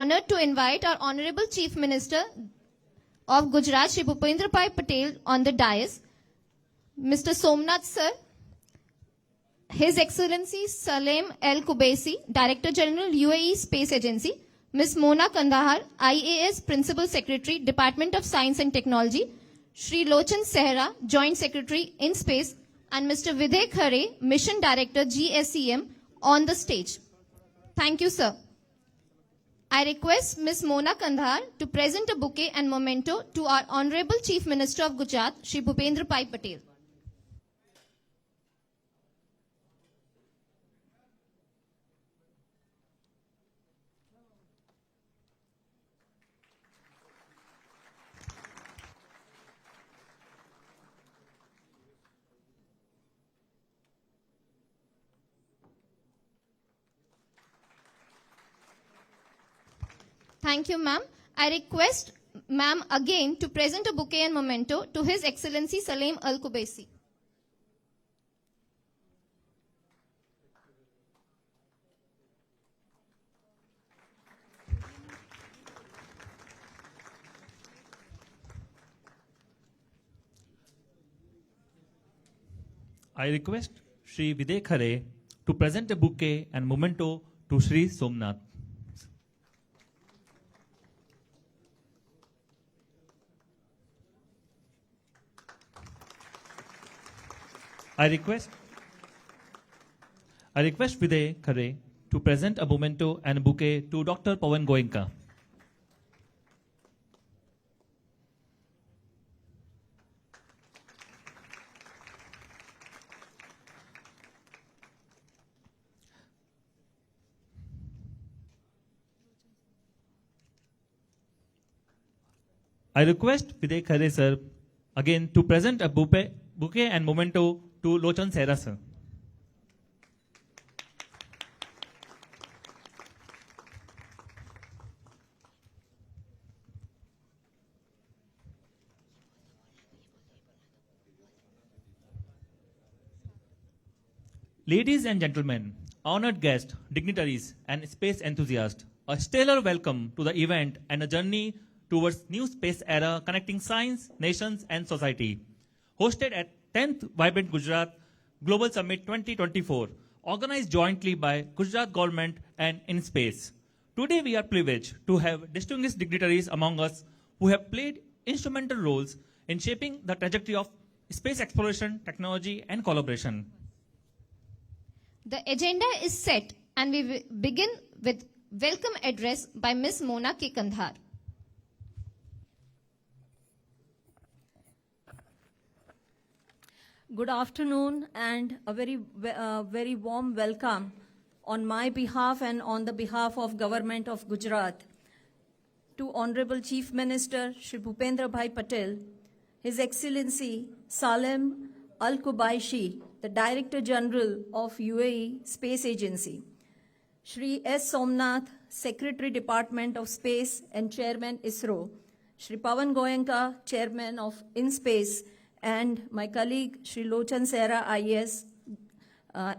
honored to invite our Honorable Chief Minister of Gujarat, Shri Bhupendra Bhai Patel, on the dais. Mr. Somnath Sir, His Excellency Salem El Kubaisi, Director General UAE Space Agency, Ms. Mona Kandahar, IAS Principal Secretary, Department of Science and Technology, Shri Lochan Sehra, Joint Secretary in Space, and Mr. Videh Khare, Mission Director GSEM, on the stage. Thank you, sir. I request Ms. Mona Kandahar to present a bouquet and memento to our Honorable Chief Minister of Gujarat, Shri Bhupendra Bhai Patel. Thank you, ma'am. I request ma'am again to present a bouquet and memento to His Excellency Salem Al Kubaisi. I request Shri Videh Khare to present a bouquet and memento to Shri Somnath. I request Videh Khare to present a memento and a bouquet to Dr. Pawan Goenka. I request Videh Khare sir again to present a bouquet and memento to Lochan Sehra sir. Ladies and gentlemen, honored guests, dignitaries, and space enthusiasts, a stellar welcome to the event and a journey towards new space era connecting science, nations, and society. Hosted at 10th Vibrant Gujarat Global Summit 2024, organized jointly by Gujarat Government and InSpace. Today we are privileged to have distinguished dignitaries among us who have played instrumental roles in shaping the trajectory of space exploration, technology, and collaboration. The agenda is set and we will begin with welcome address by Ms. Mona K. Kandahar. Good afternoon and a very warm welcome on my behalf and on the behalf of Government of Gujarat to Honorable Chief Minister Shri Bhupendra Bhai Patel, His Excellency Salem Al Kubaisi, the Director General of UAE Space Agency, Shri S. Somnath, Secretary Department of Space and Chairman ISRO, Shri Pawan Goenka, Chairman of InSpace, and my colleague Shri Lochan Sehra, IAS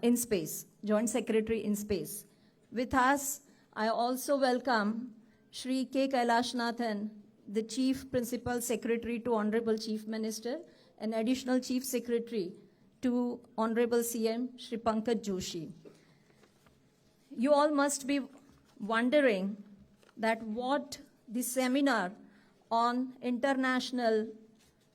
InSpace, Joint Secretary InSpace. With us, I also welcome Shri K. Kailashnathn, the Chief Principal Secretary to Honorable Chief Minister and Additional Chief Secretary to Honorable CM Shri Pankaj Joshi. You all must be wondering that what the seminar on international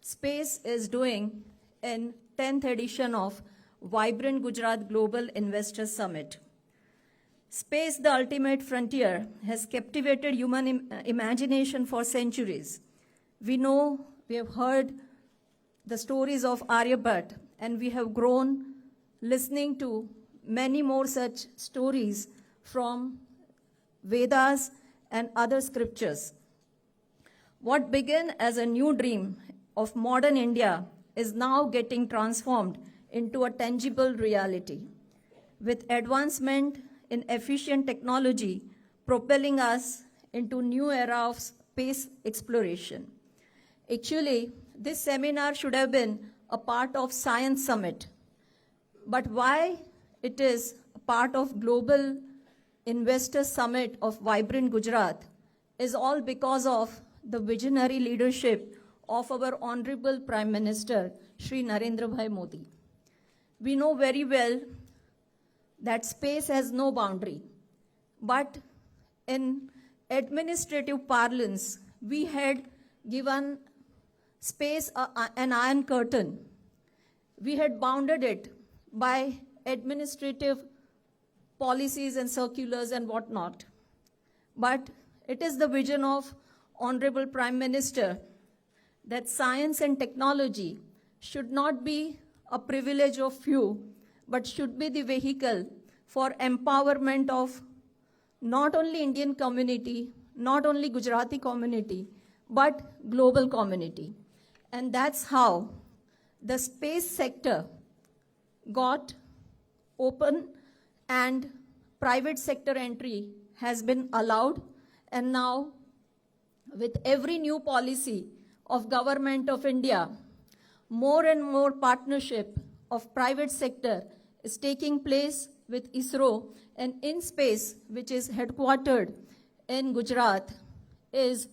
space is doing in 10th edition of Vibrant Gujarat Global Investor Summit. Space, the ultimate frontier, has captivated human imagination for centuries. We know, we have heard the stories of Aryabhat, and we have grown listening to many more such stories from Vedas and other scriptures. What began as a new dream of modern India is now getting transformed into a tangible reality, with advancement in efficient technology propelling us into new era of space exploration. Actually, this seminar should have been a part of Science Summit, but why it is a part of Global Investor Summit of Vibrant Gujarat, is all because of the visionary leadership of our Honorable Prime Minister, Shri Narendra Bhai Modi. We know very well that space has no boundary, but in administrative parlance, we had given space an iron curtain. We had bounded it by administrative policies and circulars and whatnot. But it is the vision of Honorable Prime Minister that science and technology should not be a privilege of few, but should be the vehicle for empowerment of not only Indian community, not only Gujarati community, but global community. And that's how the space sector got open and private sector entry has been allowed. And now, with every new policy of Government of India, more and more partnership of private sector is taking place with ISRO, and IN-SPACe, which is headquartered in Gujarat, is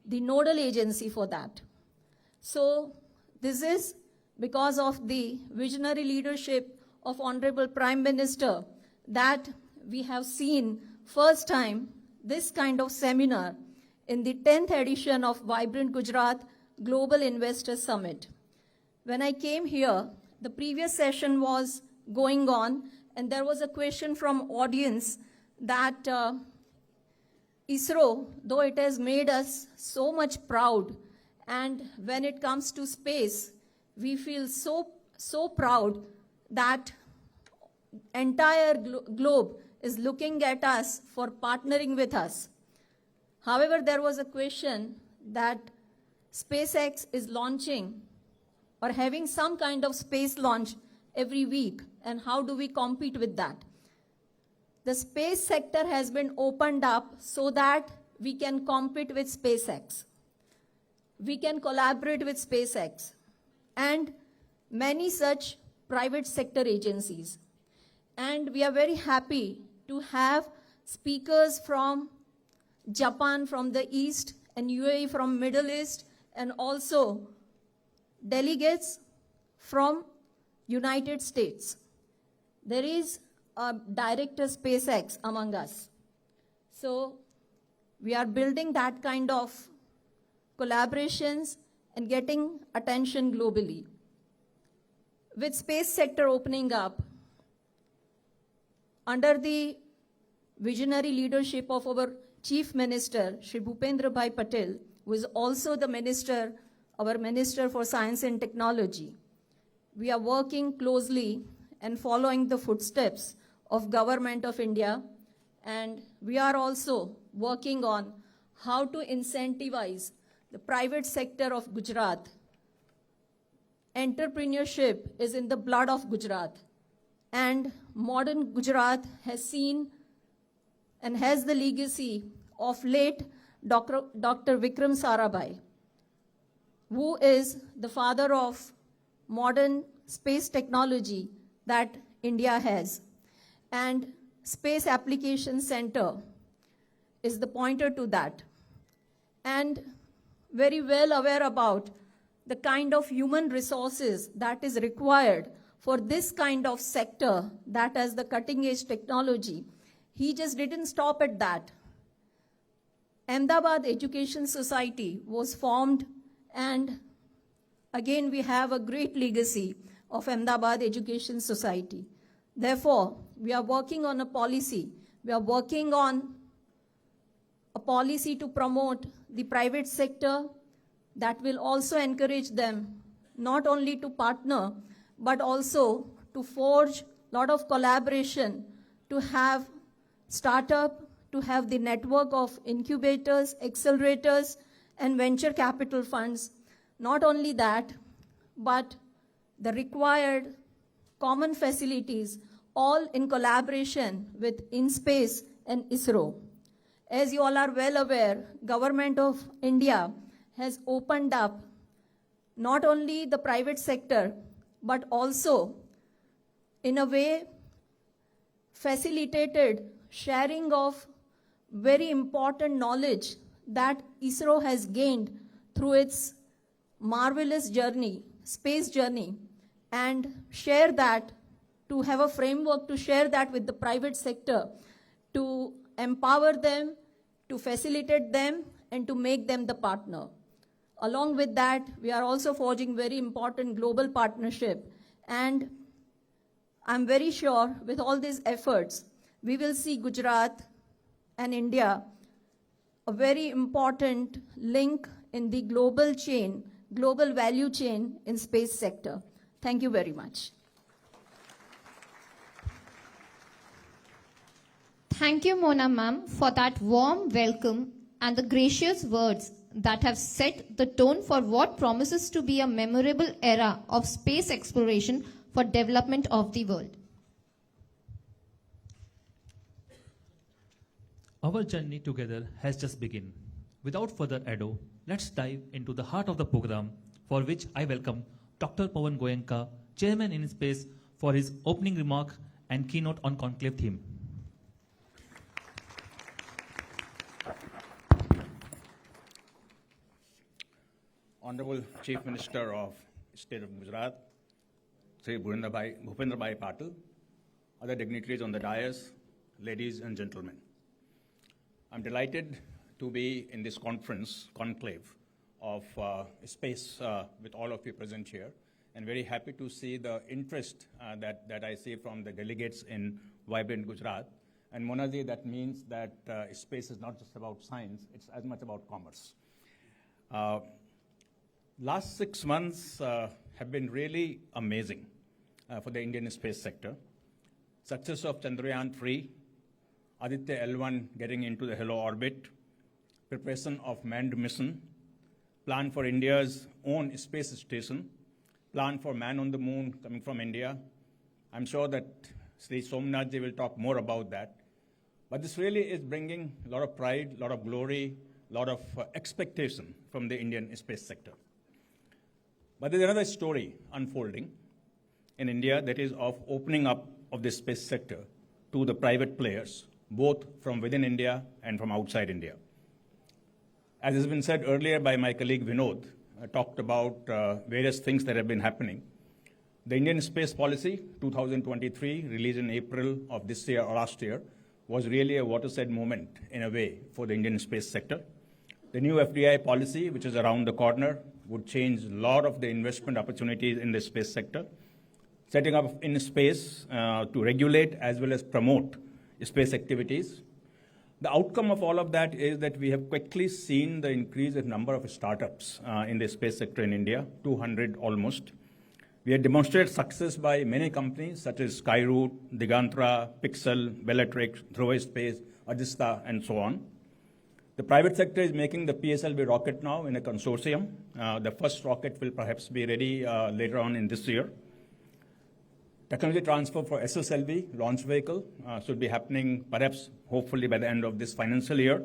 the nodal agency for that. So this is because of the visionary leadership of Honorable Prime Minister that we have seen first time this kind of seminar in the 10th edition of Vibrant Gujarat Global Investor Summit. When I came here, the previous session was going on, and there was a question from audience that ISRO, though it has made us so much proud, and when it comes to space, we feel so proud that entire globe is looking at us for partnering with us. However, there was a question that SpaceX is launching or having some kind of space launch every week, and how do we compete with that? The space sector has been opened up so that we can compete with SpaceX. We can collaborate with SpaceX and many such private sector agencies. And we are very happy to have speakers from Japan from the East and UAE from Middle East, and also delegates from United States. There is a director SpaceX among us. So we are building that kind of collaborations and getting attention globally. With space sector opening up, under the visionary leadership of our Chief Minister, Shri Bhupendra Bhai Patel, who is also the minister, our Minister for Science and Technology, we are working closely and following the footsteps of Government of India, and we are also working on how to incentivize the private sector of Gujarat. Entrepreneurship is in the blood of Gujarat, and modern Gujarat has seen and has the legacy of late Dr. Vikram Sarabhai, who is the father of modern space technology that India has. And Space Application Center is the pointer to that. And very well aware about the kind of human resources that is required for this kind of sector that has the cutting edge technology. He just didn't stop at that. Ahmedabad Education Society was formed, and again we have a great legacy of Ahmedabad Education Society. Therefore, we are working on a policy. We are working on a policy to promote the private sector that will also encourage them not only to partner, but also to forge a lot of collaboration, to have startup, to have the network of incubators, accelerators, and venture capital funds. Not only that, but the required common facilities, all in collaboration with IN-SPACe and ISRO. As you all are well aware, Government of India has opened up not only the private sector, but also in a way facilitated sharing of very important knowledge that ISRO has gained through its marvelous journey, space journey, and share that, to have a framework to share that with the private sector, to empower them, to facilitate them, and to make them the partner. Along with that, we are also forging very important global partnership, and I'm very sure with all these efforts, we will see Gujarat and India a very important link in the global chain, global value chain in space sector. Thank you very much. Thank you, Mona ma'am, for that warm welcome and the gracious words that have set the tone for what promises to be a memorable era of space exploration for development of the world. Our journey together has just begun. Without further ado, let's dive into the heart of the program, for which I welcome Dr. Pawan Goenka, Chairman in Space, for his opening remark and keynote on conclave theme. Honorable Chief Minister of State of Gujarat, Sri Bhupendrabhai Patil, other dignitaries on the dais, ladies and gentlemen. I'm delighted to be in this conclave of space with all of you present here, and very happy to see the interest that I see from the delegates in vibrant Gujarat. And Monaji, that means that space is not just about science, it's as much about commerce. Last 6 months have been really amazing for the Indian space sector. Success of Chandrayaan-3, Aditya L1 getting into the hello orbit, preparation of manned mission, plan for India's own space station, plan for man on the moon coming from India. I'm sure that Sri Somnathji will talk more about that. But this really is bringing a lot of pride, a lot of glory, a lot of expectation from the Indian space sector. But there's another story unfolding in India, that is of opening up of the space sector to the private players, both from within India and from outside India. As has been said earlier by my colleague Vinod, talked about various things that have been happening. The Indian Space Policy 2023, released in April of this year or last year, was really a watershed moment in a way for the Indian space sector. The new FDI policy, which is around the corner, would change a lot of the investment opportunities in the space sector, setting up in space to regulate as well as promote space activities. The outcome of all of that is that we have quickly seen the increase in number of startups in the space sector in India, 200 almost. We have demonstrated success by many companies such as Skyroot, Digantra, Pixel, Bellatrix, Dhruva Space, Ajista, and so on. The private sector is making the PSLV rocket now in a consortium. The first rocket will perhaps be ready later on in this year. Technology transfer for SSLV, launch vehicle, should be happening perhaps, hopefully, by the end of this financial year.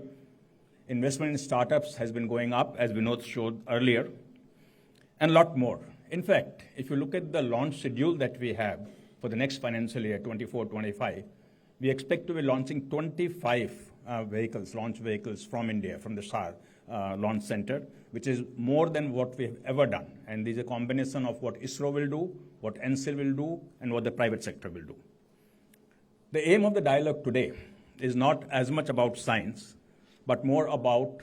Investment in startups has been going up, as Vinod showed earlier, and a lot more. In fact, if you look at the launch schedule that we have for the next financial year, 24-25, we expect to be launching 25 launch vehicles from India, from the SAR launch center, which is more than what we have ever done. And this is a combination of what ISRO will do, what NCL will do, and what the private sector will do. The aim of the dialogue today is not as much about science, but more about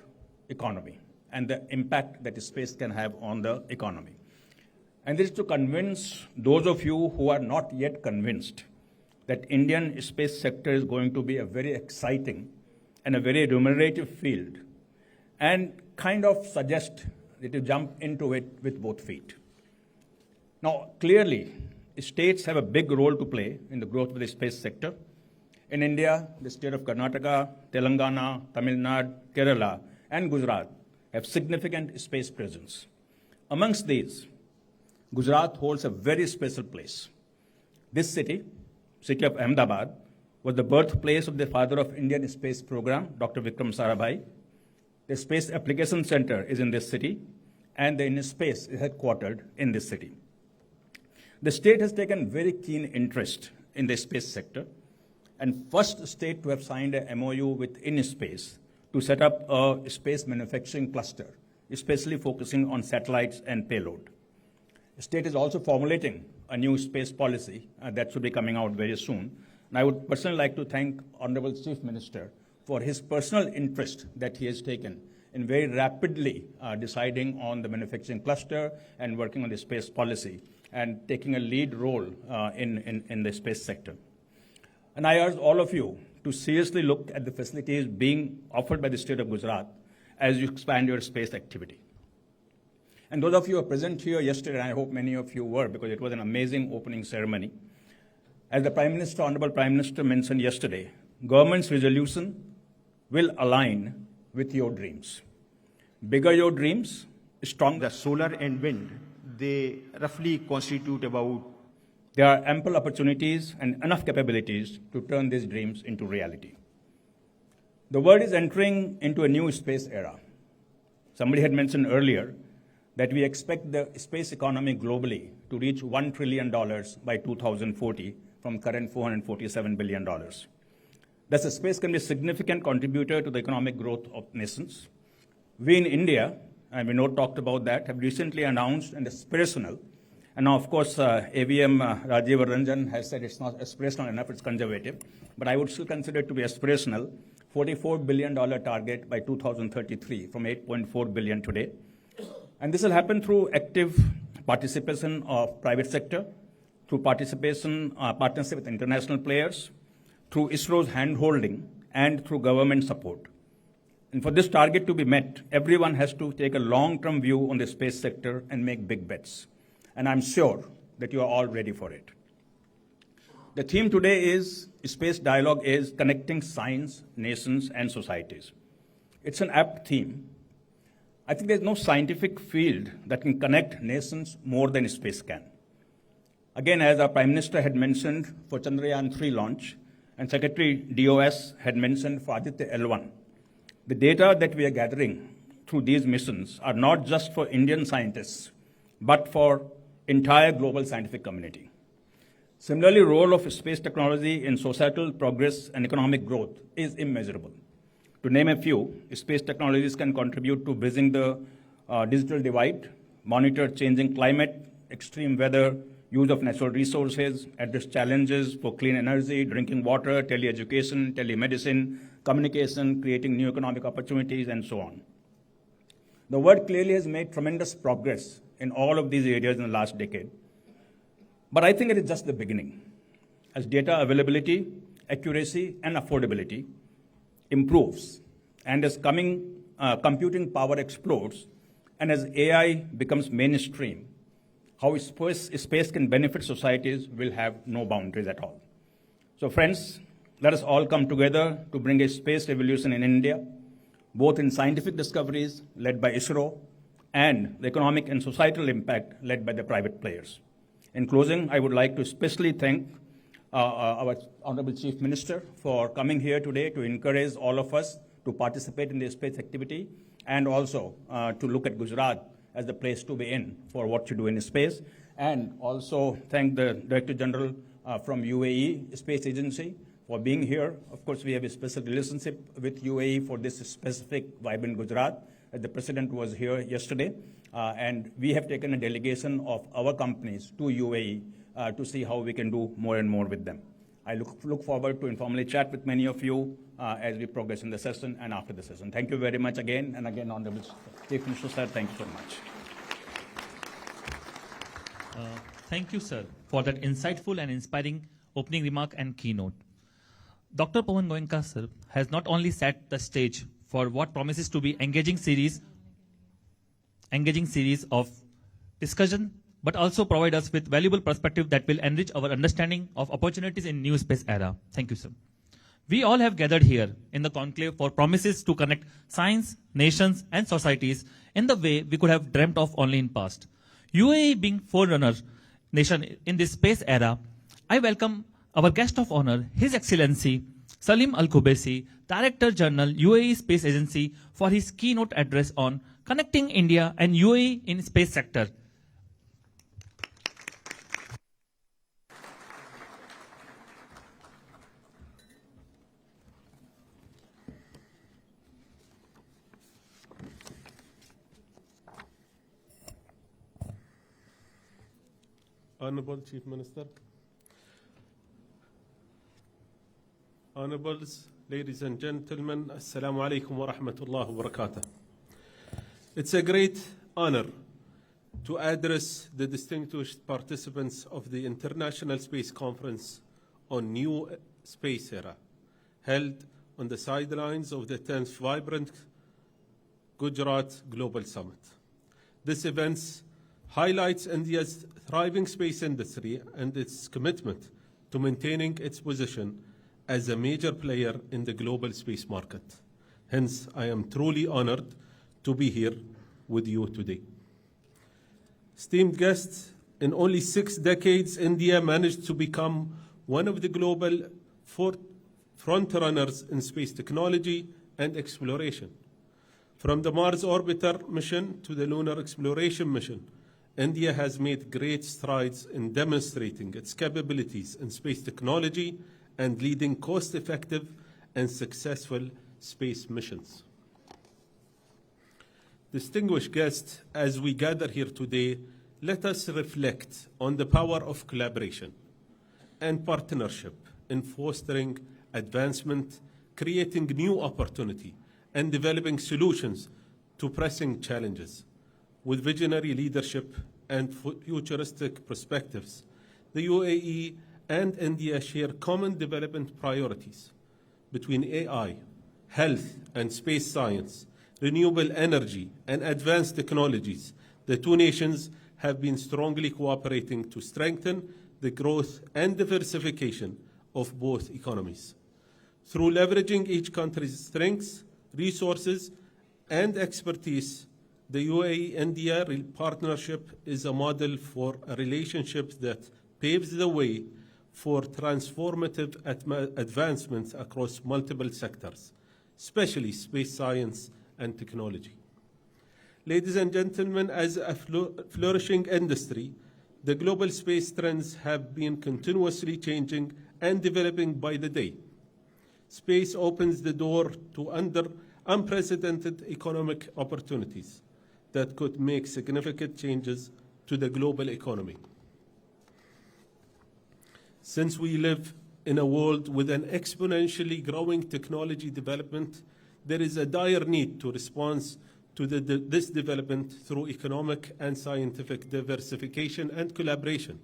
economy and the impact that space can have on the economy. And this is to convince those of you who are not yet convinced that Indian space sector is going to be a very exciting and a very remunerative field, and kind of suggest that you jump into it with both feet. Now, clearly, states have a big role to play in the growth of the space sector. In India, the state of Karnataka, Telangana, Tamil Nadu, Kerala, and Gujarat have significant space presence. Amongst these, Gujarat holds a very special place. This city of Ahmedabad, was the birthplace of the father of Indian space program, Dr. Vikram Sarabhai. The Space Application Center is in this city, and the InSpace is headquartered in this city. The state has taken very keen interest in the space sector, and first state to have signed a MOU with InSpace to set up a space manufacturing cluster, especially focusing on satellites and payload. The state is also formulating a new space policy that should be coming out very soon. And I would personally like to thank Honorable Chief Minister for his personal interest that he has taken in very rapidly deciding on the manufacturing cluster and working on the space policy and taking a lead role in the space sector. And I urge all of you to seriously look at the facilities being offered by the state of Gujarat as you expand your space activity. And those of you who are present here yesterday, and I hope many of you were, because it was an amazing opening ceremony. As the Prime Minister, Honorable Prime Minister mentioned yesterday, government's resolution will align with your dreams. Bigger your dreams, stronger. The solar and wind, they roughly constitute about. There are ample opportunities and enough capabilities to turn these dreams into reality. The world is entering into a new space era. Somebody had mentioned earlier that we expect the space economy globally to reach $1 trillion by 2040 from current $447 billion. Thus, the space can be a significant contributor to the economic growth of nations. We in India, and Vinod talked about that, have recently announced an aspirational, and now of course AVM Rajiv Ranjan has said it's not aspirational enough, it's conservative, but I would still consider it to be aspirational, $44 billion target by 2033 from $8.4 billion today. And this will happen through active participation of private sector, through partnership with international players, through ISRO's hand-holding, and through government support. And for this target to be met, everyone has to take a long-term view on the space sector and make big bets. And I'm sure that you are all ready for it. The theme today is, Space Dialogue is connecting science, nations, and societies. It's an apt theme. I think there's no scientific field that can connect nations more than space can. Again, as our Prime Minister had mentioned for Chandrayaan-3 launch, and Secretary DOS had mentioned for Aditya L1, the data that we are gathering through these missions are not just for Indian scientists, but for entire global scientific community. Similarly, the role of space technology in societal progress and economic growth is immeasurable. To name a few, space technologies can contribute to bridging the digital divide, monitor changing climate, extreme weather, use of natural resources, address challenges for clean energy, drinking water, teleeducation, telemedicine, communication, creating new economic opportunities, and so on. The world clearly has made tremendous progress in all of these areas in the last decade. But I think it is just the beginning. As data availability, accuracy, and affordability improves, and as computing power explodes, and as AI becomes mainstream, how space can benefit societies will have no boundaries at all. So friends, let us all come together to bring a space revolution in India, both in scientific discoveries led by ISRO and the economic and societal impact led by the private players. In closing, I would like to especially thank our Honorable Chief Minister for coming here today to encourage all of us to participate in the space activity and also to look at Gujarat as the place to be in for what you do in space. And also thank the Director General from UAE Space Agency for being here. Of course, we have a special relationship with UAE for this specific Vibrant Gujarat. The President was here yesterday, and we have taken a delegation of our companies to UAE to see how we can do more and more with them. I look forward to informally chat with many of you as we progress in the session and after the session. Thank you very much again, and again, Honorable Chief Minister, sir, thank you so much. Thank you, sir, for that insightful and inspiring opening remark and keynote. Dr. Pawan Goenka, sir, has not only set the stage for what promises to be engaging series of discussion, but also provide us with valuable perspective that will enrich our understanding of opportunities in new space era. Thank you, sir. We all have gathered here in the conclave for promises to connect science, nations, and societies in the way we could have dreamt of only in past. UAE being forerunner nation in this space era, I welcome our guest of honor, His Excellency Salim Al Khubaisi, Director General UAE Space Agency, for his keynote address on connecting India and UAE in space sector. Honorable Chief Minister, Honorables, ladies and gentlemen, Assalamu alaikum wa rahmatullahi wa barakatuh. It's a great honor to address the distinguished participants of the International Space Conference on New Space Era, held on the sidelines of the 10th vibrant Gujarat Global Summit. This event highlights India's thriving space industry and its commitment to maintaining its position as a major player in the global space market. Hence, I am truly honored to be here with you today. Esteemed guests, in only 6 decades, India managed to become one of the global frontrunners in space technology and exploration. From the Mars Orbiter mission to the Lunar Exploration mission, India has made great strides in demonstrating its capabilities in space technology and leading cost-effective and successful space missions. Distinguished guests, as we gather here today, let us reflect on the power of collaboration and partnership in fostering advancement, creating new opportunity, and developing solutions to pressing challenges. With visionary leadership and futuristic perspectives, the UAE and India share common development priorities between AI, health and space science, renewable energy, and advanced technologies. The two nations have been strongly cooperating to strengthen the growth and diversification of both economies. Through leveraging each country's strengths, resources, and expertise, the UAE-India partnership is a model for a relationship that paves the way for transformative advancements across multiple sectors, especially space science and technology. Ladies and gentlemen, as a flourishing industry, the global space trends have been continuously changing and developing by the day. Space opens the door to unprecedented economic opportunities that could make significant changes to the global economy. Since we live in a world with an exponentially growing technology development, there is a dire need to respond to this development through economic and scientific diversification and collaboration.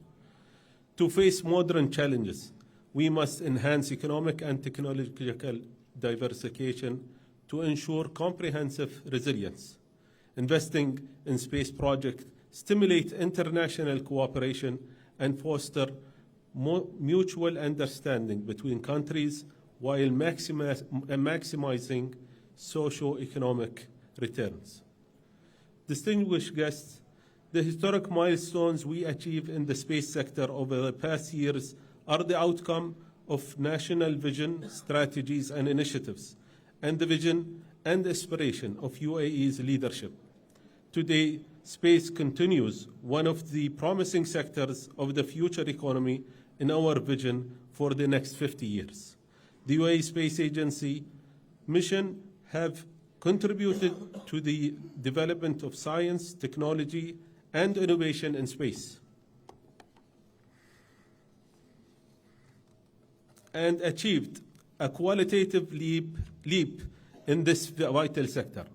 To face modern challenges, we must enhance economic and technological diversification to ensure comprehensive resilience. Investing in space projects stimulate international cooperation and foster mutual understanding between countries while maximizing socio-economic returns. Distinguished guests, the historic milestones we achieved in the space sector over the past years are the outcome of national vision, strategies, and initiatives, and the vision and aspiration of UAE's leadership. Today, space continues one of the promising sectors of the future economy in our vision for the next 50 years. The UAE Space Agency mission have contributed to the development of science, technology, and innovation in space, and achieved a qualitative leap in this vital sector.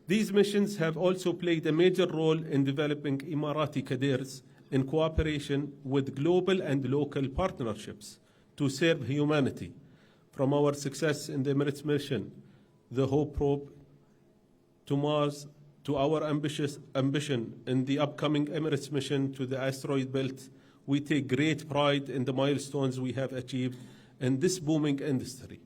These missions have also played a major role in developing Emirati cadres in cooperation with global and local partnerships to serve humanity. From our success in the Emirates mission, the Hope probe, to Mars, to our ambition in the upcoming Emirates mission to the asteroid belt, we take great pride in the milestones we have achieved in this booming industry.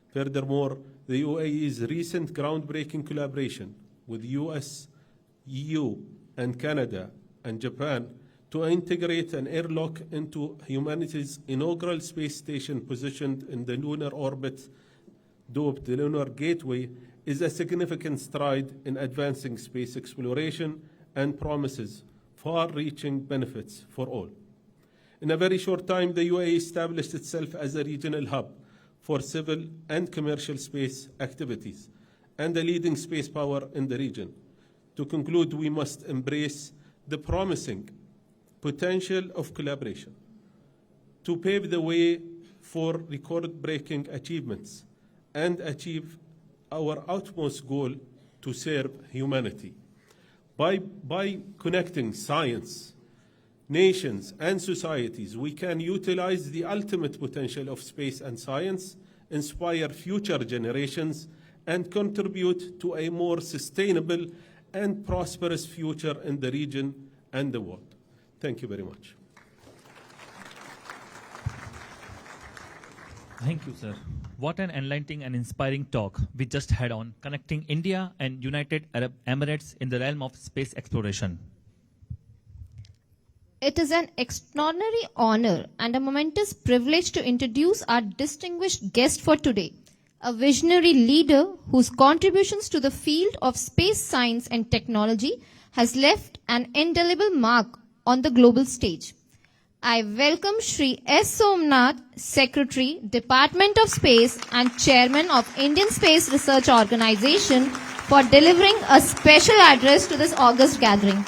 Furthermore, the UAE's recent groundbreaking collaboration with US, EU, and Canada and Japan to integrate an airlock into humanity's inaugural space station positioned in the lunar orbit, dubbed the Lunar Gateway, is a significant stride in advancing space exploration and promises far-reaching benefits for all. In a very short time, the UAE established itself as a regional hub for civil and commercial space activities and a leading space power in the region. To conclude, we must embrace the promising potential of collaboration to pave the way for record-breaking achievements and achieve our utmost goal to serve humanity. By connecting science, nations, and societies, we can utilize the ultimate potential of space and science, inspire future generations, and contribute to a more sustainable and prosperous future in the region and the world. Thank you very much. Thank you, sir. What an enlightening and inspiring talk we just had on connecting India and United Arab Emirates in the realm of space exploration. It is an extraordinary honor and a momentous privilege to introduce our distinguished guest for today, a visionary leader whose contributions to the field of space science and technology has left an indelible mark on the global stage. I welcome Shri S. Somnath, Secretary, Department of Space and Chairman of Indian Space Research Organization for delivering a special address to this august gathering.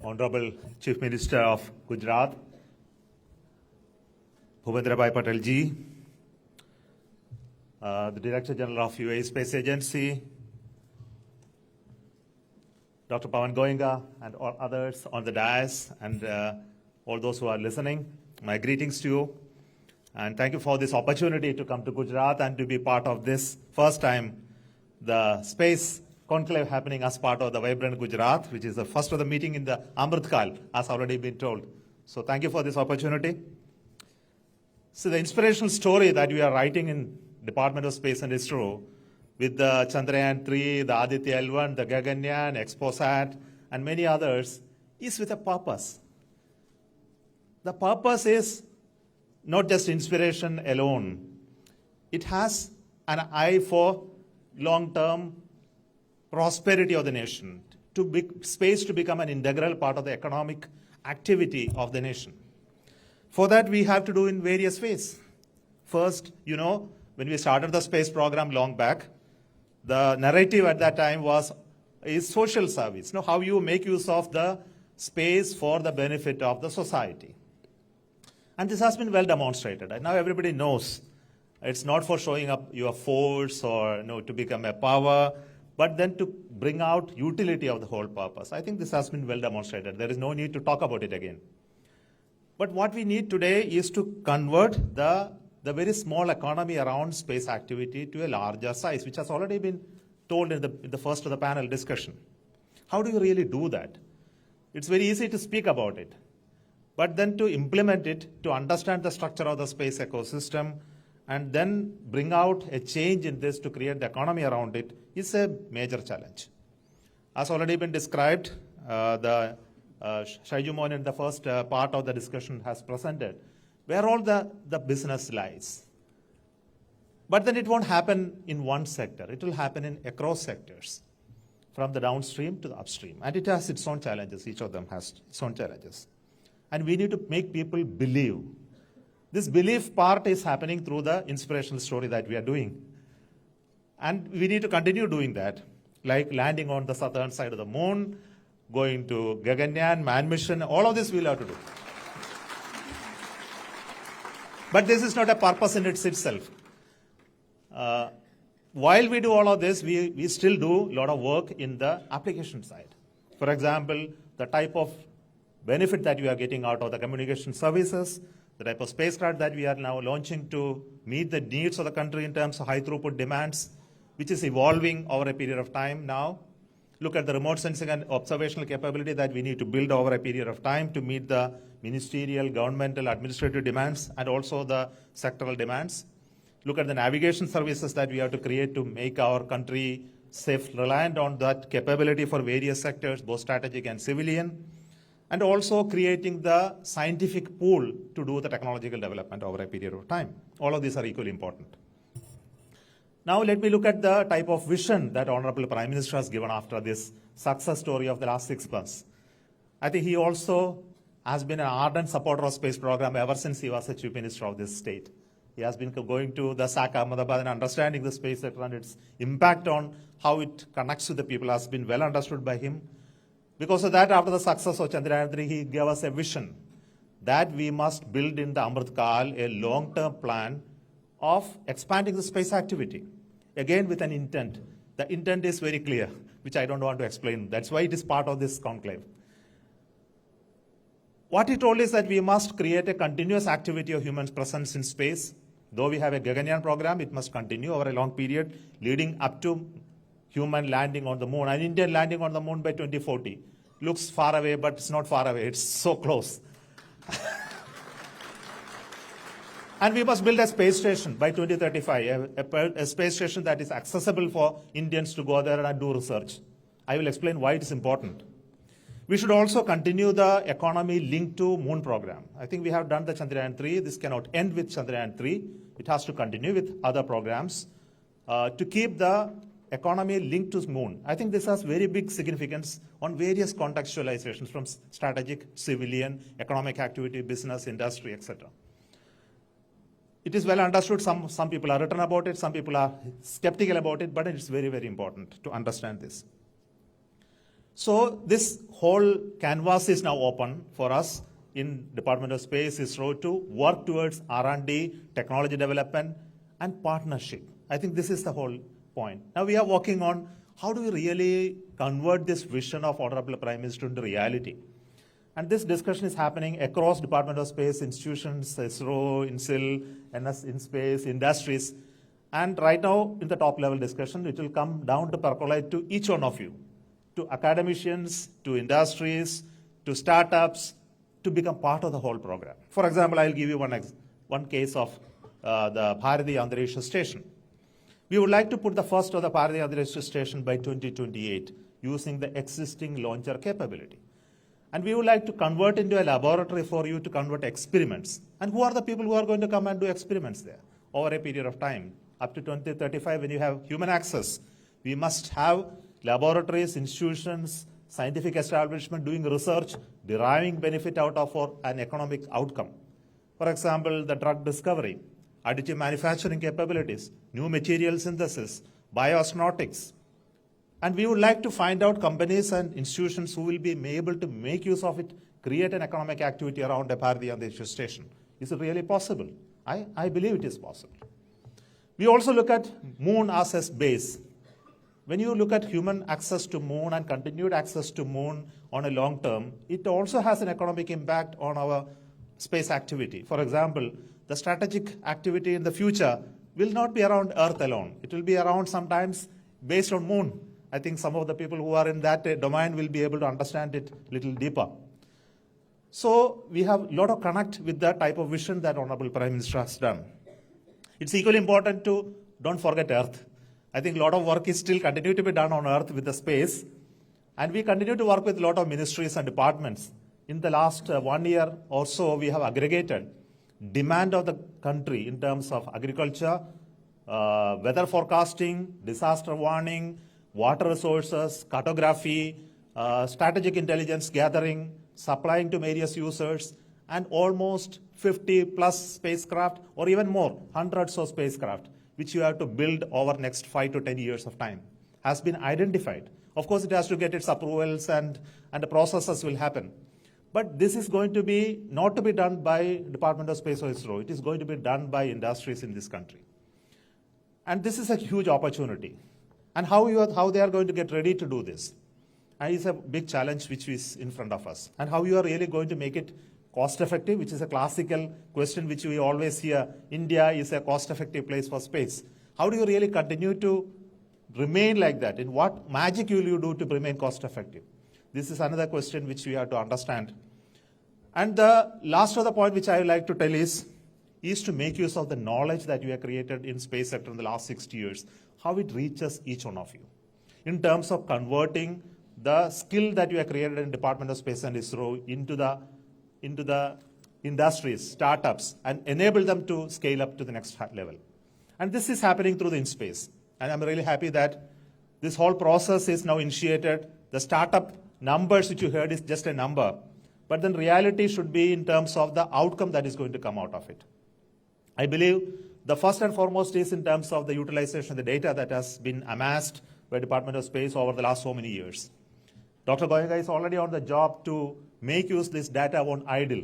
Honorable Chief Minister of Gujarat, Bhupendra Bhai Patel ji, the Director General of UAE Space Agency, Dr. Pawan Goenka, and all others on the dais, and all those who are listening, my greetings to you. And thank you for this opportunity to come to Gujarat and to be part of this first time, the space conclave happening as part of the Vibrant Gujarat, which is the first of the meeting in the Amrit Kal, as already been told. So thank you for this opportunity. So the inspirational story that we are writing in Department of Space and ISRO with the Chandrayaan-3, the Aditya L1, the Gaganyaan, Exposat, and many others is with a purpose. The purpose is not just inspiration alone. It has an eye for long-term prosperity of the nation, space to become an integral part of the economic activity of the nation. For that, we have to do in various ways. First, when we started the space program long back, the narrative at that time is social service. How you make use of the space for the benefit of the society. And this has been well demonstrated. And now everybody knows it's not for showing up your force or to become a power, but then to bring out utility of the whole purpose. I think this has been well demonstrated. There is no need to talk about it again. But what we need today is to convert the very small economy around space activity to a larger size, which has already been told in the first of the panel discussion. How do you really do that? It's very easy to speak about it, but then to implement it, to understand the structure of the space ecosystem, and then bring out a change in this to create the economy around it is a major challenge. As already been described, Shaiju Mohan in the first part of the discussion has presented where all the business lies. But then it won't happen in one sector. It will happen across sectors, from the downstream to the upstream. And it has its own challenges. Each of them has its own challenges. And we need to make people believe. This belief part is happening through the inspirational story that we are doing. And we need to continue doing that, like landing on the southern side of the moon, going to Gaganyaan, Man Mission, all of this we'll have to do. But this is not a purpose in itself. While we do all of this, we still do a lot of work in the application side. For example, the type of benefit that we are getting out of the communication services, the type of spacecraft that we are now launching to meet the needs of the country in terms of high throughput demands, which is evolving over a period of time now. Look at the remote sensing and observational capability that we need to build over a period of time to meet the ministerial, governmental, administrative demands, and also the sectoral demands. Look at the navigation services that we have to create to make our country safe, reliant on that capability for various sectors, both strategic and civilian, and also creating the scientific pool to do the technological development over a period of time. All of these are equally important. Now let me look at the type of vision that Honorable Prime Minister has given after this success story of the last 6 months. I think he also has been an ardent supporter of space program ever since he was the Chief Minister of this state. He has been going to the SAC Ahmedabad and understanding the space sector and its impact on how it connects with the people has been well understood by him. Because of that, after the success of Chandrayaan-3, he gave us a vision that we must build in the Amrit Kaal a long-term plan of expanding the space activity. Again, with an intent. The intent is very clear, which I don't want to explain. That's why it is part of this conclave. What he told is that we must create a continuous activity of human presence in space. Though we have a Gaganyaan program, it must continue over a long period, leading up to human landing on the moon. An Indian landing on the moon by 2040. Looks far away, but it's not far away. It's so close. And we must build a space station by 2035, a space station that is accessible for Indians to go there and do research. I will explain why it is important. We should also continue the economy linked to moon program. I think we have done the Chandrayaan-3. This cannot end with Chandrayaan-3. It has to continue with other programs to keep the economy linked to moon. I think this has very big significance on various contextualizations from strategic, civilian, economic activity, business, industry, etc. It is well understood. Some people are written about it. Some people are skeptical about it, but it's very, very important to understand this. So this whole canvas is now open for us in Department of Space, ISRO, to work towards R&D, technology development, and partnership. I think this is the whole point. Now we are working on how do we really convert this vision of Honorable Prime Minister into reality. And this discussion is happening across Department of Space institutions, ISRO, INSIL, NS InSpace, industries. And right now, in the top level discussion, it will come down to percolate to each one of you, to academicians, to industries, to startups, to become part of the whole program. For example, I'll give you one case of the Bharati Antariksha Station. We would like to put the first of the Bharati Antariksha Station by 2028 using the existing launcher capability. And we would like to convert into a laboratory for you to convert experiments. And who are the people who are going to come and do experiments there over a period of time? Up to 2035, when you have human access, we must have laboratories, institutions, scientific establishment doing research, deriving benefit out of for an economic outcome. For example, the drug discovery, additive manufacturing capabilities, new material synthesis, bioastronautics. And we would like to find out companies and institutions who will be able to make use of it, create an economic activity around a Bharati Antariksha Station. Is it really possible? I believe it is possible. We also look at moon as a base. When you look at human access to moon and continued access to moon on a long term, it also has an economic impact on our space activity. For example, the strategic activity in the future will not be around Earth alone. It will be around sometimes based on moon. I think some of the people who are in that domain will be able to understand it a little deeper. So we have a lot of connect with the type of vision that Honorable Prime Minister has done. It's equally important to don't forget Earth. I think a lot of work is still continue to be done on Earth with the space. And we continue to work with a lot of ministries and departments. In the last 1 year or so, we have aggregated demand of the country in terms of agriculture, weather forecasting, disaster warning, water resources, cartography, strategic intelligence gathering, supplying to various users, and almost 50 plus spacecraft, or even more, hundreds of spacecraft, which you have to build over next 5 to 10 years of time, has been identified. Of course, it has to get its approvals and the processes will happen. But this is going to be not to be done by Department of Space or ISRO. It is going to be done by industries in this country. And this is a huge opportunity. And how they are going to get ready to do this. And it's a big challenge which is in front of us. And how you are really going to make it cost effective, which is a classical question which we always hear. India is a cost effective place for space. How do you really continue to remain like that? In what magic will you do to remain cost effective? This is another question which we have to understand. And the last other point which I would like to tell is to make use of the knowledge that you have created in space sector in the last 60 years. How it reaches each one of you in terms of converting the skill that you have created in Department of Space and ISRO into the industries, startups, and enable them to scale up to the next level. And this is happening through the InSpace. And I'm really happy that this whole process is now initiated. The startup numbers which you heard is just a number, but then reality should be in terms of the outcome that is going to come out of it. I believe the first and foremost is in terms of the utilization of the data that has been amassed by Department of Space over the last so many years. Dr. Goenka is already on the job to make use this data won't idle.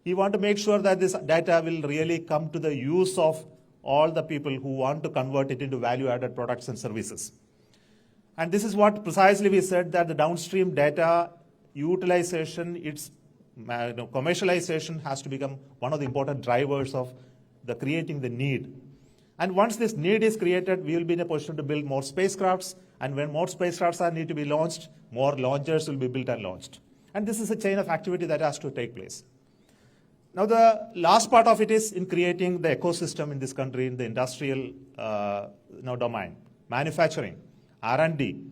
He wants to make sure that this data will really come to the use of all the people who want to convert it into value-added products and services. And this is what precisely we said, that the downstream data utilization, its commercialization has to become one of the important drivers of the creating the need. And once this need is created, we will be in a position to build more spacecrafts. And when more spacecrafts are need to be launched, more launchers will be built and launched. And this is a chain of activity that has to take place. Now, the last part of it is in creating the ecosystem in this country in the industrial domain, manufacturing, R&D,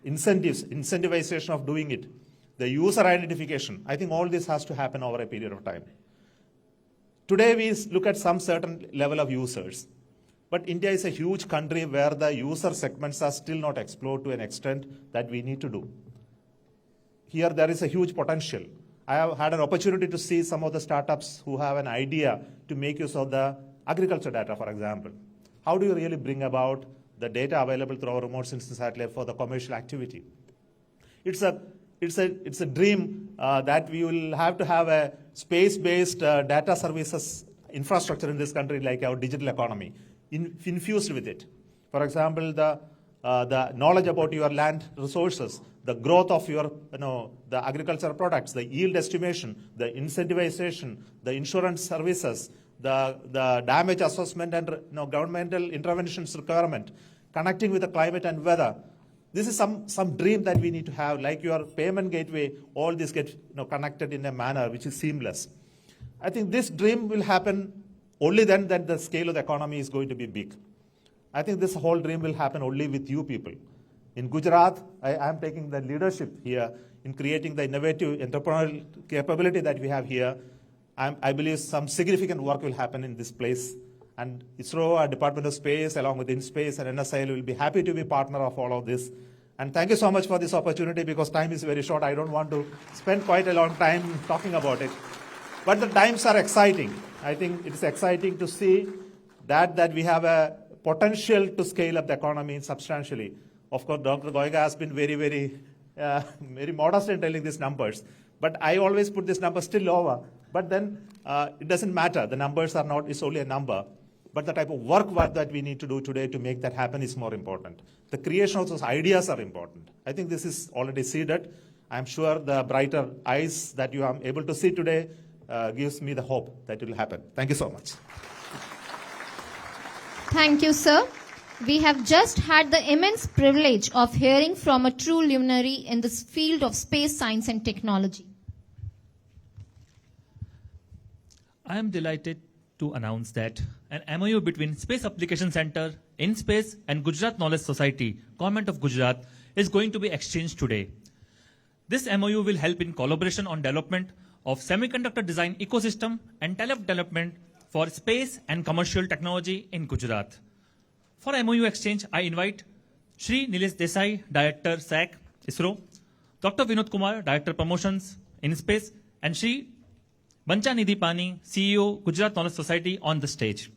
incentives, incentivization of doing it, the user identification. I think all this has to happen over a period of time. Today, we look at some certain level of users. But India is a huge country where the user segments are still not explored to an extent that we need to do. Here, there is a huge potential. I have had an opportunity to see some of the startups who have an idea to make use of the agriculture data, for example. How do you really bring about the data available through our remote sensing satellite for the commercial activity? It's a dream that we will have to have a space-based data services infrastructure in this country, like our digital economy, infused with it. For example, the knowledge about your land resources, the growth of your, the agricultural products, the yield estimation, the incentivization, the insurance services, the damage assessment and governmental interventions requirement, connecting with the climate and weather. This is some dream that we need to have, like your payment gateway, all this get connected in a manner which is seamless. I think this dream will happen only then that the scale of the economy is going to be big. I think this whole dream will happen only with you people. In Gujarat, I am taking the leadership here in creating the innovative entrepreneurial capability that we have here. I believe some significant work will happen in this place. And ISRO, our Department of Space, along with InSpace and NSIL, will be happy to be partner of all of this. And thank you so much for this opportunity, because time is very short. I don't want to spend quite a long time talking about it. But the times are exciting. I think it is exciting to see that we have a potential to scale up the economy substantially. Of course, Dr. Goenka has been very modest in telling these numbers. But I always put this number still lower. But then it doesn't matter. The numbers are not, it's only a number. But the type of work that we need to do today to make that happen is more important. The creation of those ideas are important. I think this is already seeded. I'm sure the brighter eyes that you are able to see today gives me the hope that it will happen. Thank you so much. Thank you, sir. We have just had the immense privilege of hearing from a true luminary in this field of space science and technology. I am delighted to announce that an MOU between Space Application Center, InSpace and Gujarat Knowledge Society, Government of Gujarat, is going to be exchanged today. This MOU will help in collaboration on development of semiconductor design ecosystem and talent development for space and commercial technology in Gujarat. For MOU exchange, I invite Shri Nilesh Desai, Director SAC, ISRO, Dr. Vinod Kumar, Director Promotions, InSpace, and Shri Bancha Nidhi Pani, CEO, Gujarat Knowledge Society, on the stage.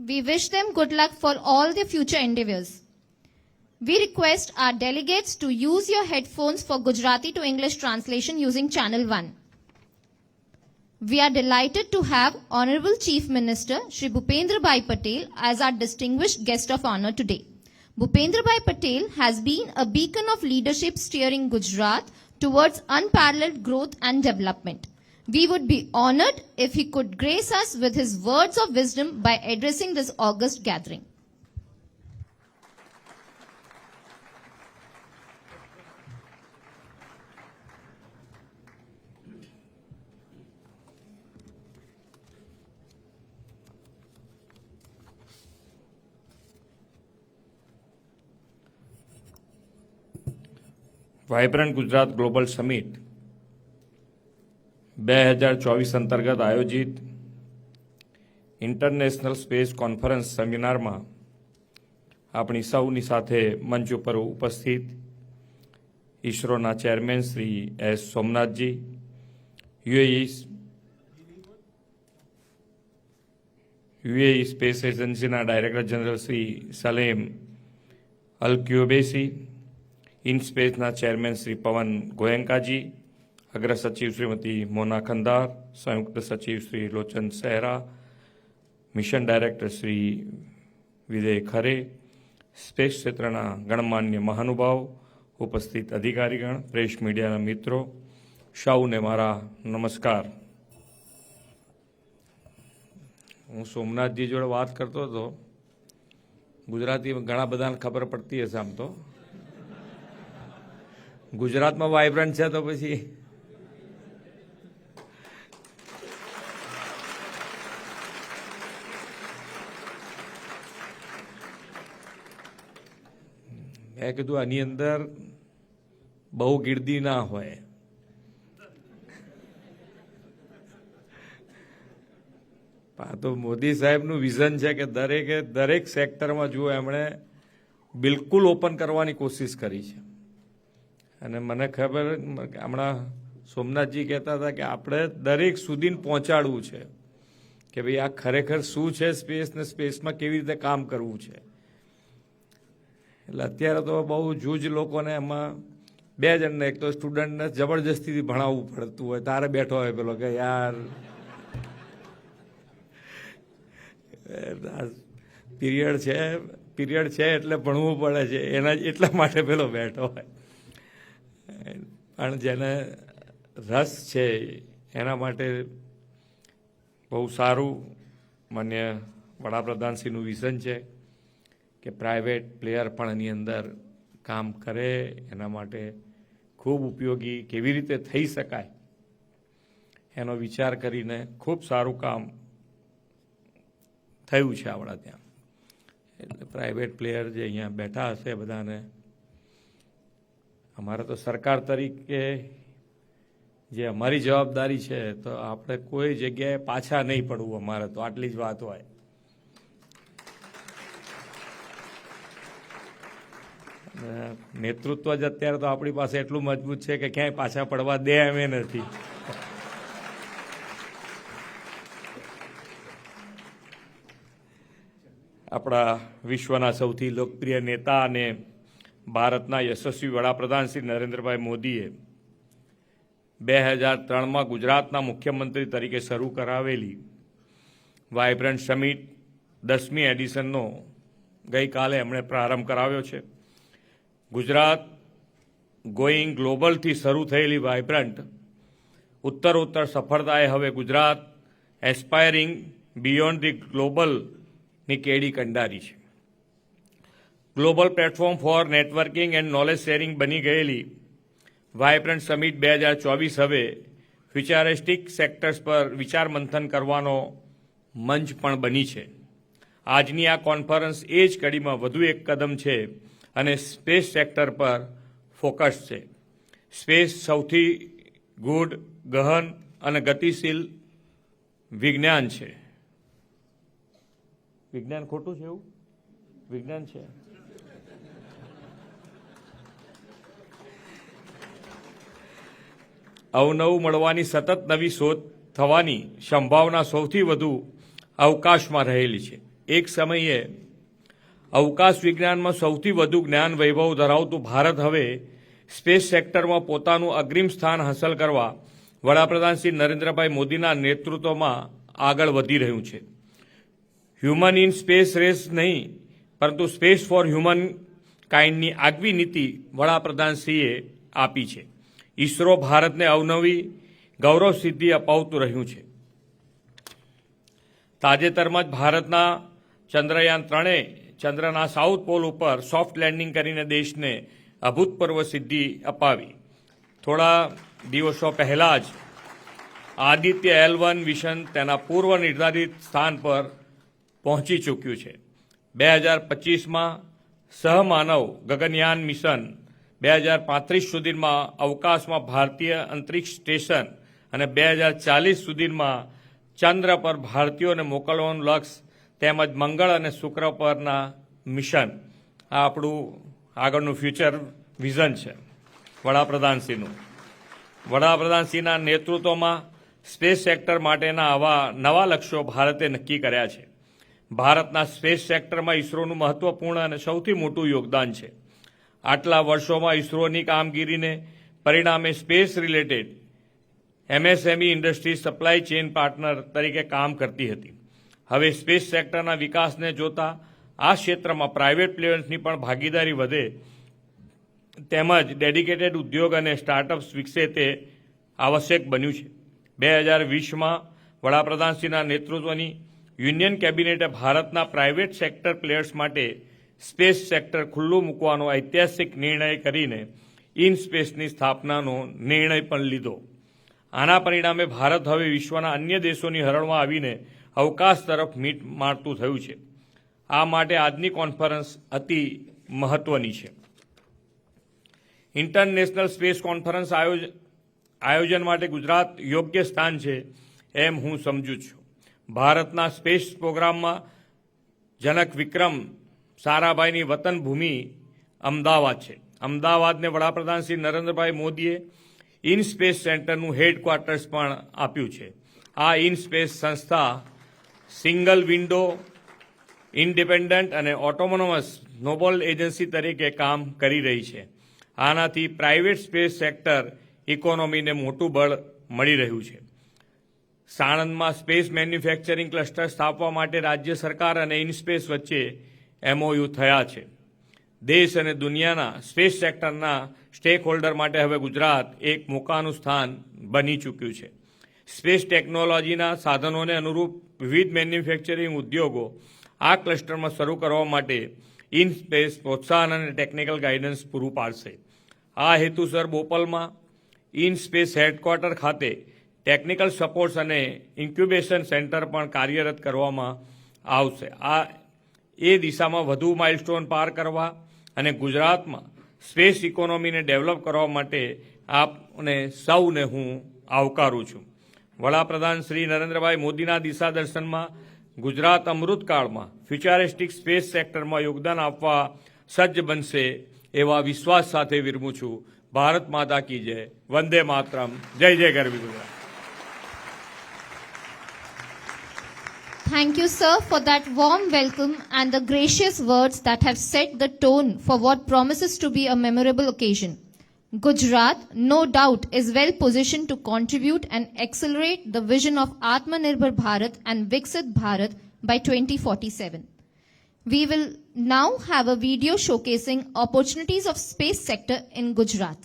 We wish them good luck for all their future endeavors. We request our delegates to use your headphones for Gujarati to English translation using Channel 1. We are delighted to have Honorable Chief Minister Shri Bhupendra Bhai Patel as our distinguished guest of honor today. Bhupendra Bhai Patel has been a beacon of leadership steering Gujarat towards unparalleled growth and development. We would be honored if he could grace us with his words of wisdom by addressing this august gathering. Vibrant Gujarat global summit 2024 અંતર્ગત આયોજિત international space conference સેમિનારમાં આપણી સૌની સાથે મંચ ઉપર ઉપસ્થિત ઇસરોના chairman Shri S Somnathji, UAE space એજન્સીના director general Shri Salem Al Qubaisi, ઇનસ્પેસના ચેરમેન શ્રી પવન ગોયંકાજી, અગ્ર સચિવ શ્રીમતી મોના ખંદાર, સંયુક્ત સચિવ Shri Lochan Sehra, mission director Shri Vijay Khare, space ક્ષેત્રના ગણમાન્ય મહાનુભાવ, ઉપસ્થિત અધિકારીગણ, પ્રેસ મીડિયાના મિત્રો, સૌને મારા નમસ્કાર. હું સોમનાથજી જોડે વાત કરતો હતો. ગુજરાતી ઘણા બધાને ખબર પડતી હશે. આમ તો ગુજરાતમાં વાઇબ્રન્ટ છે તો પછી મેં કીધું આની અંદર બહુ ગીર્દી ના હોય. આ તો મોદી સાહેબનું વિઝન છે કે દરેક સેક્ટરમાં જુઓ એમણે બિલકુલ ઓપન કરવાની કોશિશ કરી છે. અને મને ખબર હમણાં સોમનાથજી કહેતા હતા કે આપણે દરેક સુધી પહોંચાડવું છે કે ભાઈ આ ખરેખર શું છે સ્પેસ ને સ્પેસમાં કેવી રીતે કામ કરવું છે. એટલે અત્યારે તો બહુ જૂજ લોકોને એમાં બે જણને, એક તો સ્ટુડન્ટને જબરજસ્તીથી ભણાવવું પડતું હોય. તારે બેઠો હોય પેલો કે યાર પીરિયડ છે એટલે ભણવું પડે છે, એના એટલા માટે પેલો બેઠો હોય. પણ જેને રસ છે એના માટે બહુ સારું માન્ય વડાપ્રધાનશ્રીનું વિઝન છે કે પ્રાઇવેટ પ્લેયર પણ એની અંદર કામ કરે. એના માટે ખૂબ ઉપયોગી કેવી રીતે થઈ શકાય એનો વિચાર કરીને ખૂબ સારું કામ થયું છે આપણા ત્યાં. એટલે પ્રાઇવેટ પ્લેયર જે અહીંયા બેઠા હશે બધાને અમારે તો સરકાર તરીકે જે અમારી જવાબદારી છે તો આપણે કોઈ જગ્યાએ પાછા નહીં પડવું. અમારે તો આટલી જ વાત હોય. નેતૃત્વ જ અત્યારે તો આપણી પાસે એટલું મજબૂત છે કે ક્યાંય પાછા પડવા દે એમ નથી. આપણા વિશ્વના સૌથી લોકપ્રિય નેતા અને ભારતના યશસ્વી વડાપ્રધાન શ્રી નરેન્દ્રભાઈ મોદીએ 2003માં ગુજરાતના મુખ્યમંત્રી તરીકે શરૂ કરાવેલી વાઇબ્રન્ટ સમિટ 10મી એડિશનનો ગઈકાલે એમણે પ્રારંભ કરાવ્યો છે. ગુજરાત ગોઈંગ ગ્લોબલથી શરૂ થયેલી વાઇબ્રન્ટ ઉત્તરોત્તર સફળતાએ હવે ગુજરાત એસ્પાયરિંગ બિયોન્ડ ધી ગ્લોબલની કેડી કંડારી છે. Global platform four networking and knowledge sharing બની ગયેલી વાઇબ્રન્ટ સમિટ 2024 હવે ફ્યુચરિસ્ટિક સેક્ટર્સ પર વિચાર મંથન કરવાનો મંચ પણ બની છે. આજની આ કોન્ફરન્સ એ જ કડીમાં વધુ એક કદમ છે અને સ્પેસ સેક્ટર પર ફોકસ છે. સ્પેસ સૌથી ગૂઢ, ગહન અને ગતિશીલ વિજ્ઞાન છે. વિજ્ઞાન ખોટું છે એવું? વિજ્ઞાન છે. અવનવું મળવાની સતત નવી શોધ થવાની સંભાવના સૌથી વધુ અવકાશમાં રહેલી છે. એક સમયે અવકાશ વિજ્ઞાનમાં સૌથી વધુ જ્ઞાન વૈભવ ધરાવતું ભારત હવે સ્પેસ સેક્ટરમાં પોતાનું અગ્રીમ સ્થાન હાંસલ કરવા વડાપ્રધાન શ્રી નરેન્દ્રભાઈ મોદીના નેતૃત્વમાં આગળ વધી રહ્યું છે. હ્યુમન ઇન સ્પેસ રેસ નહીં પરંતુ સ્પેસ ફોર હ્યુમન કાઇન્ડની આગવી નીતિ વડાપ્રધાનશ્રીએ આપી છે. ઇસરો ભારતને અવનવી ગૌરવ સિદ્ધિ અપાવતું રહ્યું છે. તાજેતરમાં જ ભારતના ચંદ્રયાન 3એ ચંદ્રના સાઉથ પોલ ઉપર સોફ્ટ લેન્ડિંગ કરીને દેશને અભૂતપૂર્વ સિદ્ધિ અપાવી. થોડા દિવસો પહેલા જ આદિત્ય L1 મિશન તેના પૂર્વ નિર્ધારિત સ્થાન પર પહોંચી ચૂક્યું છે. 2025માં સહમાનવ ગગનયાન મિશન 2035 સુધીમાં અવકાશમાં ભારતીય અંતરિક્ષ સ્ટેશન અને 2040 સુધીમાં ચંદ્ર પર ભારતીયોને મોકલવાનું લક્ષ્ય તેમજ મંગળ અને શુક્ર પરના મિશન આ આપણું આગળનું ફ્યુચર વિઝન છે વડાપ્રધાનશ્રીનું. વડાપ્રધાનશ્રીના નેતૃત્વમાં સ્પેસ સેક્ટર માટેના આવા નવા લક્ષ્યો ભારતે નક્કી કર્યા છે. ભારતના સ્પેસ સેક્ટરમાં ઇસરોનું મહત્વપૂર્ણ અને સૌથી મોટું યોગદાન છે. આટલા વર્ષોમાં ઇસરોની કામગીરીને પરિણામે space related MSME industry supply chain partner તરીકે કામ કરતી હતી. હવે સ્પેસ સેક્ટરના વિકાસને જોતા આ ક્ષેત્રમાં પ્રાઇવેટ પ્લેયર્સની પણ ભાગીદારી વધે તેમજ ડેડિકેટેડ ઉદ્યોગ અને સ્ટાર્ટઅપ્સ વિકસે તે આવશ્યક બન્યું છે. 2020માં વડાપ્રધાનશ્રીના નેતૃત્વની યુનિયન કેબિનેટે ભારતના પ્રાઇવેટ સેક્ટર પ્લેયર્સ માટે સ્પેસ સેક્ટર ખુલ્લું મૂકવાનો ઐતિહાસિક નિર્ણય કરીને ઇન સ્પેસની સ્થાપનાનો નિર્ણય પણ લીધો. આના પરિણામે ભારત હવે વિશ્વના અન્ય દેશોની હરણમાં આવીને અવકાશ તરફ મીટ મારતું થયું છે. આ માટે આજની કોન્ફરન્સ અતિ મહત્વની છે. ઇન્ટરનેશનલ સ્પેસ કોન્ફરન્સ આયોજન માટે ગુજરાત યોગ્ય સ્થાન છે એમ હું સમજું છું. ભારતના સ્પેસ પ્રોગ્રામમાં જનક વિક્રમ સારાભાઈની વતન ભૂમિ અમદાવાદ છે. અમદાવાદને વડાપ્રધાન શ્રી નરેન્દ્રભાઈ મોદીએ ઇન સ્પેસ સેન્ટરનું હેડક્વાર્ટર્સ પણ આપ્યું છે. આ ઇન સ્પેસ સંસ્થા સિંગલ વિન્ડો ઇન્ડિપેન્ડન્ટ અને ઓટોનોમસ નોબલ એજન્સી તરીકે કામ કરી રહી છે. આનાથી પ્રાઇવેટ સ્પેસ સેક્ટર ઇકોનોમીને મોટું બળ મળી રહ્યું છે. સાણંદમાં સ્પેસ મેન્યુફેક્ચરિંગ ક્લસ્ટર સ્થાપવા માટે રાજ્ય સરકાર અને ઇનસ્પેસ વચ્ચે એમઓયુ થયા છે. દેશ અને દુનિયાના સ્પેસ સેક્ટરના સ્ટેક હોલ્ડર માટે હવે ગુજરાત એક મોકાનું સ્થાન બની ચૂક્યું છે. સ્પેસ ટેકનોલોજીના સાધનોને અનુરૂપ વિવિધ મેન્યુફેક્ચરિંગ ઉદ્યોગો આ ક્લસ્ટરમાં શરૂ કરવા માટે ઇન સ્પેસ પ્રોત્સાહન અને ટેકનિકલ ગાઈડન્સ પૂરું પાડશે. આ હેતુસર બોપલમાં ઇન સ્પેસ હેડક્વાર્ટર ખાતે ટેકનિકલ સપોર્ટ્સ અને ઇન્ક્યુબેશન સેન્ટર પણ કાર્યરત કરવામાં આવશે. આ એ દિશામાં વધુ માઇલસ્ટોન પાર કરવા અને ગુજરાતમાં સ્પેસ ઇકોનોમીને ડેવલપ કરવા માટે આપને સૌને હું આવકારું છું. વડાપ્રધાન શ્રી નરેન્દ્રભાઈ મોદીના દિશા દર્શનમાં ગુજરાત અમૃતકાળમાં ફ્યુચરિસ્ટિક સ્પેસ સેક્ટરમાં યોગદાન આપવા સજ્જ બનશે એવા વિશ્વાસ સાથે વિરમું છું. ભારત માતા કી જય. વંદે માતરમ. જય જય ગરવી Gujarat. Thank you, sir, for that warm welcome and the gracious words that have set the tone for what promises to be a memorable occasion. Gujarat, no doubt, is well positioned to contribute and accelerate the vision of Atmanirbhar Bharat and Viksit Bharat by 2047. We will now have a video showcasing opportunities of space sector in Gujarat.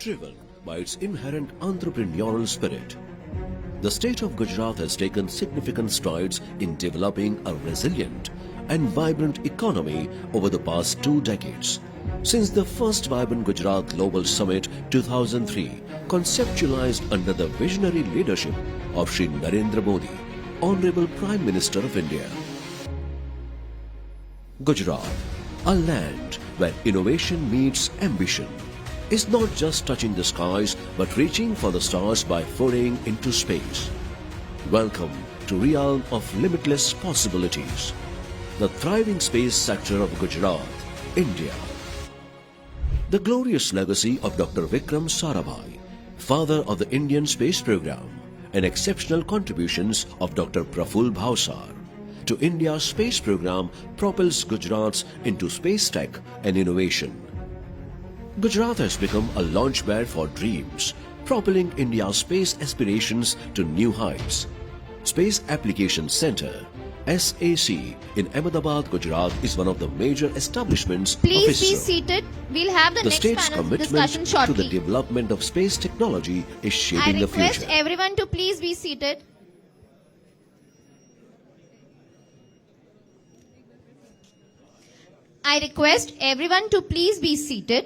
Driven by its inherent entrepreneurial spirit, the state of Gujarat has taken significant strides in developing a resilient and vibrant economy over the past 2 decades. Since the first Vibrant Gujarat Global Summit 2003, conceptualized under the visionary leadership of Shri Narendra Modi, Honorable Prime Minister of India. Gujarat, a land where innovation meets ambition, is not just touching the skies but reaching for the stars by foraying into space. Welcome to realm of limitless possibilities, the thriving space sector of Gujarat, India. The glorious legacy of Dr. Vikram Sarabhai, father of the Indian space program, and exceptional contributions of Dr. Praful Bhavsar to India's space program propels Gujarat into space tech and innovation. Gujarat has become a launchpad for dreams, propelling India's space aspirations to new heights. Space Application Centre, SAC, in Ahmedabad, Gujarat is one of the major establishments Please of be ISRO. seated. We'll have the, The next state's panel commitment discussion to shortly. the development of space technology is I shaping the request future. everyone to please be seated. I request everyone to please be seated